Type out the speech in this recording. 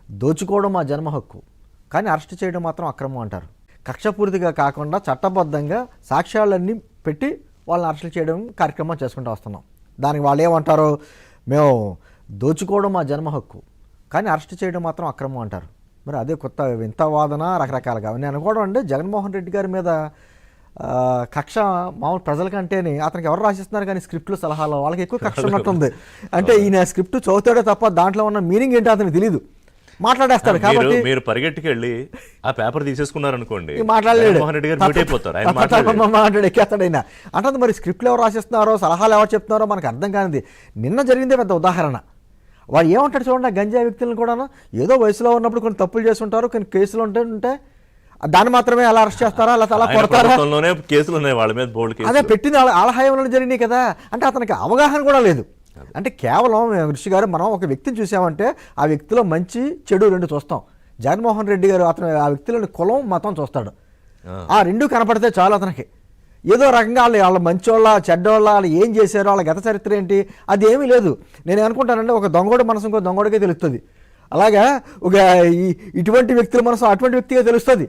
దోచుకోవడం మా జన్మ హక్కు, కానీ అరెస్ట్ చేయడం మాత్రం అక్రమం అంటారు. కక్షపూర్తిగా కాకుండా చట్టబద్ధంగా సాక్ష్యాలన్నీ పెట్టి వాళ్ళని అరెస్ట్ చేయడం కార్యక్రమం చేసుకుంటూ వస్తున్నాం. దానికి వాళ్ళు ఏమంటారు, మేము దోచుకోవడం మా జన్మ హక్కు, కానీ అరెస్ట్ చేయడం మాత్రం అక్రమం అంటారు. మరి అదే కొత్త వింత వాదన రకరకాలుగా నేను అనుకోవడం అంటే జగన్మోహన్ రెడ్డి గారి మీద కక్ష మామూలు ప్రజలకంటేనే అతనికి ఎవరు రాసిస్తున్నారు కానీ స్క్రిప్ట్లు సలహాలు వాళ్ళకి ఎక్కువ కక్ష ఉన్నట్టుంది. అంటే ఈయన స్క్రిప్ట్ చదువుతాడే తప్ప దాంట్లో ఉన్న మీనింగ్ ఏంటో అతనికి తెలీదు, మాట్లాడేస్తాడు. కాబట్టి మీరు పరిగెట్టుకెళ్ళి ఆ పేపర్ తీసేసుకున్నారు అనుకోండి, మాట్లాడలేడు, మాట్లాడాడు ఎక్కేస్తాడు అయినా అంటే. మరి స్క్రిప్ట్లు ఎవరు రాసిస్తున్నారో సలహాలు ఎవరు చెప్తున్నారో మనకు అర్థం కానిది. నిన్న జరిగిందే పెద్ద ఉదాహరణ. వాడు ఏమంటాడు చూడండి, గంజాయి వ్యక్తులను కూడాను ఏదో వయసులో ఉన్నప్పుడు కొన్ని తప్పులు చేస్తుంటారు, కొన్ని కేసులు ఉంటే దాన్ని మాత్రమే అలా అరెస్ట్ చేస్తారా, అలా అలా కొడతారా, కేసులు ఉన్నాయి వాళ్ళ మీద, బోల్డ్ అదే పెట్టింది ఆలహాయంలో జరిగినాయి కదా. అంటే అతనికి అవగాహన కూడా లేదు. అంటే కేవలం ఋషి గారు మనం ఒక వ్యక్తిని చూసామంటే ఆ వ్యక్తిలో మంచి చెడు రెండు చూస్తాం. జగన్మోహన్ రెడ్డి గారు అతను ఆ వ్యక్తిలోని కులం మతం చూస్తాడు. ఆ రెండు కనపడితే చాలు అతనికి. ఏదో రకంగా వాళ్ళ మంచోళ్ళ చెడ్డోళ్ళ వాళ్ళు ఏం చేశారో వాళ్ళ గత చరిత్ర ఏంటి అది ఏమీ లేదు. నేను అనుకుంటానంటే ఒక దొంగోడి మనసు ఇంకో దొంగోడికే తెలుస్తుంది. అలాగా ఒక ఇటువంటి వ్యక్తుల మనసు అటువంటి వ్యక్తిగా తెలుస్తుంది.